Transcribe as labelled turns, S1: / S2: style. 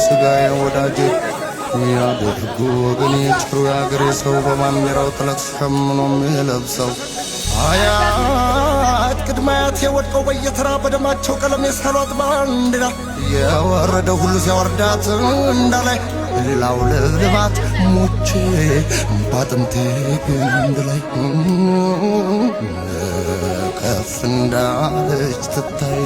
S1: ስጋዬ ወዳጄ ያደርጉ ወገኔ ጭሩ ያገሬ ሰው በማንሜራው ጥለት ሸምኖ የሚለብሰው አያት ቅድመ አያት የወድቀው በየተራ በደማቸው ቀለም የሳሏት ባንዲራ የወረደ ሁሉ ሲያወርዳት እንዳላይ ሌላው ልልባት ሞቼ ባጥንቴ ግንድ ላይ ከፍ እንዳለች ትታይ